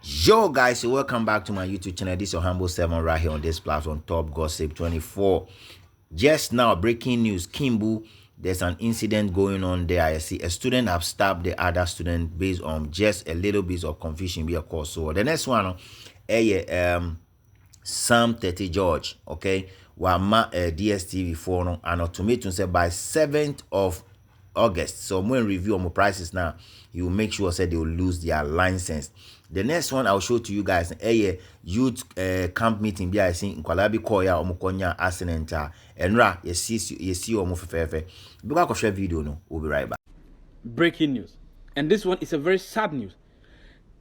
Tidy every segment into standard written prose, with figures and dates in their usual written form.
Yo guys, so welcome back to my YouTube channel. This is your humble servant right here on this platform, Top Gossip 24. Just now, breaking news: Kinbu, there's an incident going on there. I see a student have stabbed the other student based on just a little bit of confusion. Be of course. So the next one, Sam George, okay, wama DSTV phone and automaton say by 7th of August. So when review on my prices now, you will make sure say they will lose their license. The next one I'll show to you guys a youth camp meeting be I think Kwalabi Koya Omukonya accident and you see omo fefefe. Because share video no, we'll be right back. Breaking news, and this one is a very sad news.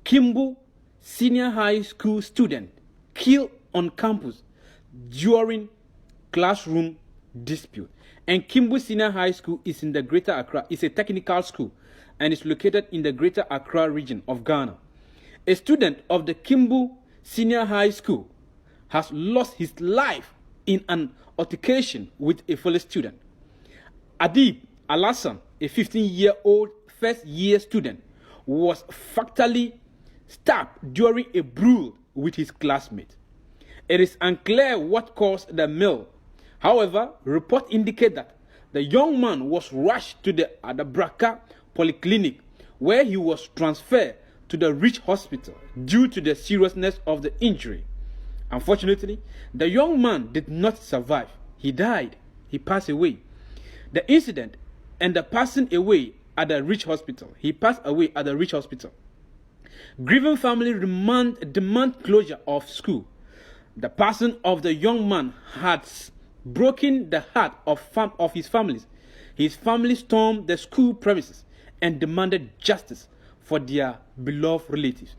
Kinbu senior high school student killed on campus during classroom dispute. And Kinbu Senior High School is in the Greater Accra. It's a technical school and it's located in the Greater Accra region of Ghana. A student of the Kinbu Senior High School has lost his life in an altercation with a fellow student. Adib Alassan, a 15-year-old first-year student, was fatally stabbed during a brawl with his classmate. It is unclear what caused the melee. However, reports indicate that the young man was rushed to the Adabraka Polyclinic, where he was transferred to the Rich Hospital due to the seriousness of the injury. Unfortunately, the young man did not survive. He died. He passed away. The incident and the passing away at the Rich Hospital. He passed away at the Rich Hospital. Grieving family demand closure of school. The passing of the young man had broken the heart of his families. His family stormed the school premises and demanded justice for their beloved relatives.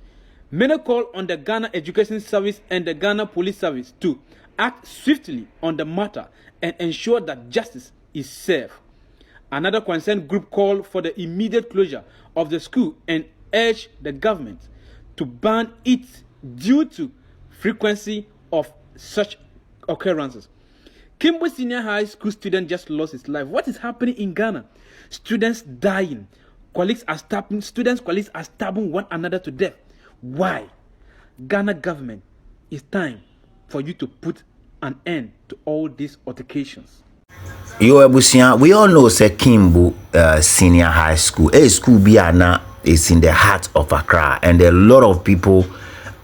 Many called on the Ghana Education Service and the Ghana Police Service to act swiftly on the matter and ensure that justice is served. Another concerned group called for the immediate closure of the school and urged the government to ban it due to frequency of such occurrences. Kinbu Senior High School student just lost his life. What is happening in Ghana? Students dying. Colleagues are stabbing one another to death. Why? Ghana government, it's time for you to put an end to all these altercations. Yo Ebusian, we all know say Kinbu Senior High School. A school Biana is in the heart of Accra, and a lot of people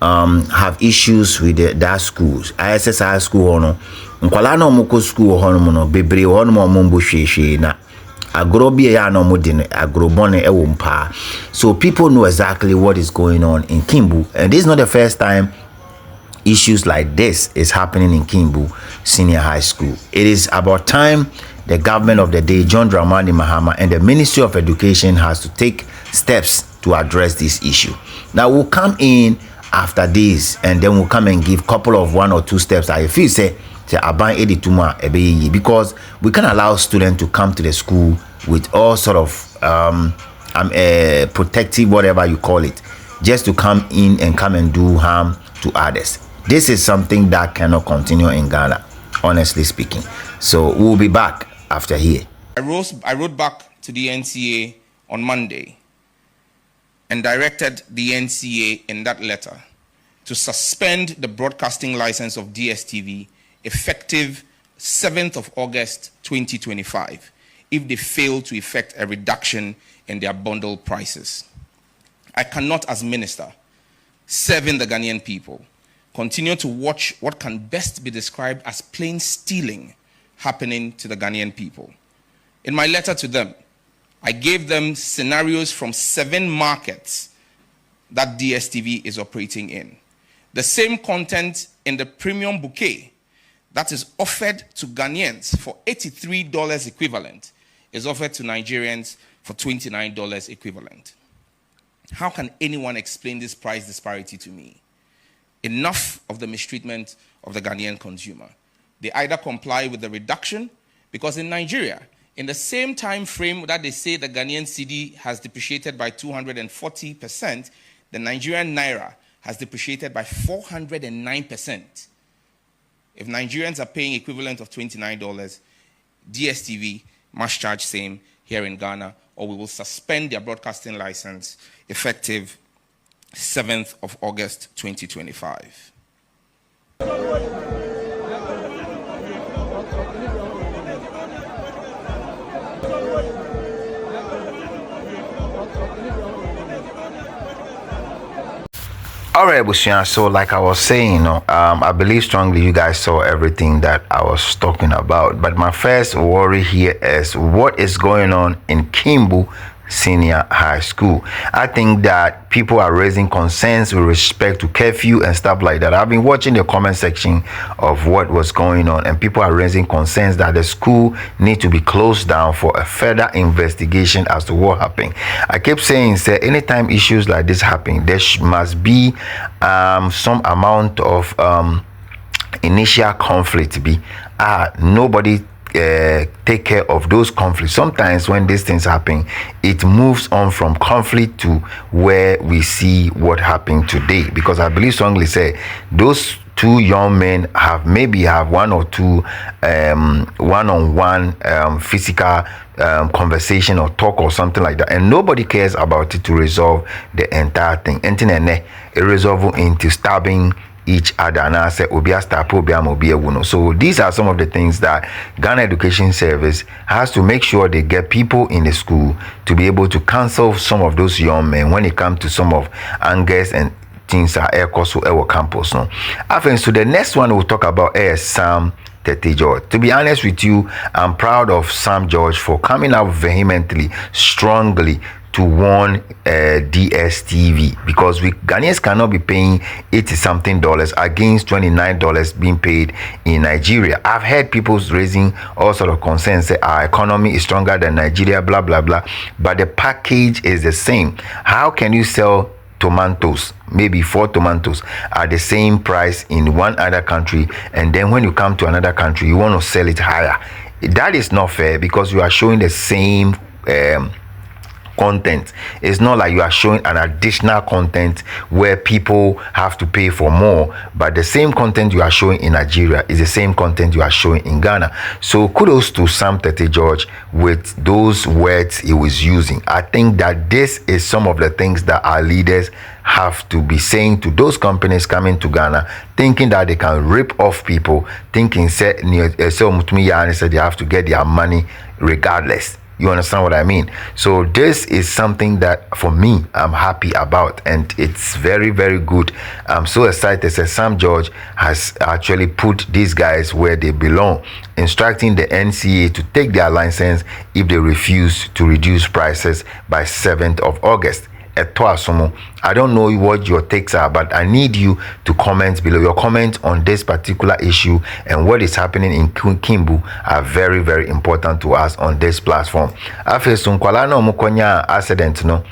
have issues with that schools. ISS High School hono. Nkwala no moko school hono no bebre hono mo mbo hwehwe na agrobi ya no modin agrobone e wompa. So people know exactly what is going on in Kinbu, and this is not the first time issues like this is happening in Kinbu Senior High School. It is about time the government of the day, John Dramani Mahama, and the Ministry of Education has to take steps to address this issue. Now we'll come in after this and then we'll come and give couple of 1 or 2 steps. I feel say because we can allow students to come to the school with all sort of protective, whatever you call it, just to come in and come and do harm to others. This is something that cannot continue in Ghana, honestly speaking. So we'll be back after here. I wrote back to the NCA on Monday and directed the NCA in that letter to suspend the broadcasting license of DSTV effective 7th of August 2025 if they fail to effect a reduction in their bundle prices. I cannot, as minister serving the Ghanaian people, continue to watch what can best be described as plain stealing happening to the Ghanaian people. In my letter to them, I gave them scenarios from 7 markets that DSTV is operating in. The same content in the premium bouquet that is offered to Ghanaians for $83 equivalent is offered to Nigerians for $29 equivalent. How can anyone explain this price disparity to me? Enough of the mistreatment of the Ghanaian consumer. They either comply with the reduction, because in Nigeria, in the same time frame that they say the Ghanaian cedi has depreciated by 240%, the Nigerian naira has depreciated by 409%. If Nigerians are paying equivalent of $29, DSTV must charge same here in Ghana, or we will suspend their broadcasting license effective 7th of August 2025. All right, Busian. So, like I was saying, I believe strongly you guys saw everything that I was talking about. But my first worry here is what is going on in Kinbu Senior High School. I think that people are raising concerns with respect to curfew and stuff like that. I've been watching the comment section of what was going on, and people are raising concerns that the school need to be closed down for a further investigation as to what happened. I keep saying, say, anytime issues like this happen, there must be some amount of initial conflict. Nobody take care of those conflicts. Sometimes when these things happen, it moves on from conflict to where we see what happened today, because I believe strongly say those two young men have one or two one-on-one physical conversation or talk or something like that, and nobody cares about it to resolve the entire thing. It resolve into stabbing each other, and I say so these are some of the things that Ghana Education Service has to make sure they get people in the school to be able to counsel some of those young men when it comes to some of angers and things are air course our campus. No, I think so. The next one we'll talk about is Sam George. To be honest with you, I'm proud of Sam George for coming out vehemently, strongly to warn DSTV, because we Ghanaians cannot be paying $80-something against $29 being paid in Nigeria. I've heard people raising all sort of concerns, say our economy is stronger than Nigeria, blah blah blah, but the package is the same. How can you sell tomatoes, maybe 4 tomatoes at the same price in one other country, and then when you come to another country you want to sell it higher? That is not fair, because you are showing the same content. It's not like you are showing an additional content where people have to pay for more, but the same content you are showing in Nigeria is the same content you are showing in Ghana. So kudos to Sam George with those words he was using. I think that this is some of the things that our leaders have to be saying to those companies coming to Ghana, thinking that they can rip off people, thinking say they have to get their money regardless. You understand what I mean? So this is something that for me I'm happy about, and it's very, very good. I'm so excited that Sam George has actually put these guys where they belong, instructing the NCA to take their license if they refuse to reduce prices by 7th of August. I don't know what your takes are, but I need you to comment below. Your comments on this particular issue and what is happening in Kinbu are very, very important to us on this platform. Accident, no.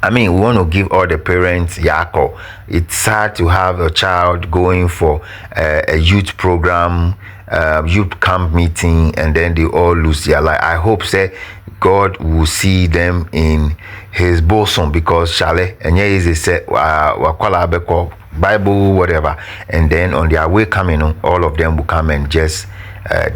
I mean, we want to give all the parents yako. It's sad to have a child going for a youth program, youth camp meeting, and then they all lose their life. I hope say God will see them in his bosom, because Shale and he said Bible whatever, and then on their way coming, all of them will come and just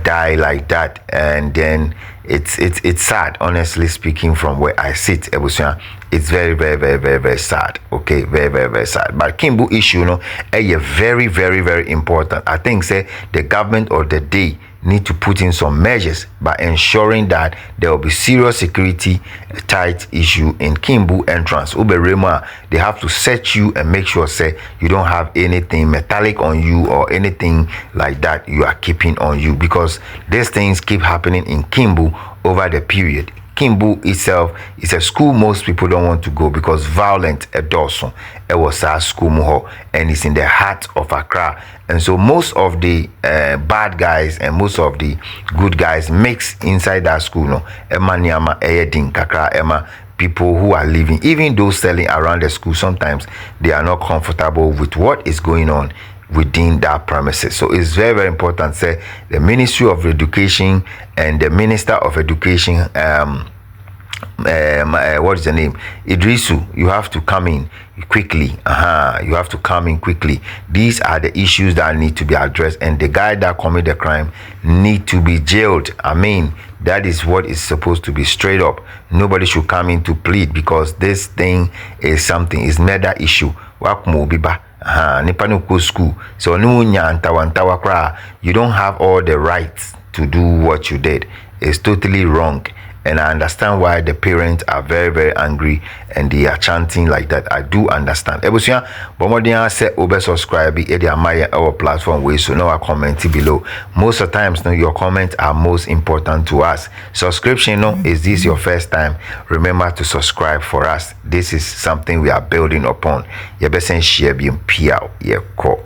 die like that, and then it's sad, honestly speaking, from where I sit, Ebusian. It's very, very, very, very, very sad. Okay, very, very, very sad. But Kinbu issue, very, very, very important. I think say the government of the day need to put in some measures by ensuring that there will be serious security tight issue in Kinbu entrance. Uberema, they have to set you and make sure say you don't have anything metallic on you or anything like that you are keeping on you, because these things keep happening in Kinbu over the period. Kinbu itself is a school most people don't want to go because violent adultery. It was a school and it's in the heart of Accra. And so most of the bad guys and most of the good guys mix inside that school. People who are living, even those selling around the school, sometimes they are not comfortable with what is going on within that premises. So it's very, very important. Say the Ministry of Education and the Minister of Education what is the name? Idrisu, you have to come in quickly. You have to come in quickly. These are the issues that need to be addressed, and the guy that committed the crime need to be jailed. I mean, that is what is supposed to be straight up. Nobody should come in to plead, because this thing is something, is murder issue. Wakmo biba. Nipa no go school. So no nyantawa kra. You don't have all the rights to do what you did. It's totally wrong. And I understand why the parents are very, very angry and they are chanting like that. I do understand. Ebusia, Bomodia said over subscribe our platform way, so now I comment below. Most of the times, no, your comments are most important to us. Subscription, no, is this your first time? Remember to subscribe for us. This is something we are building upon. Yebesen share being piao ye ko.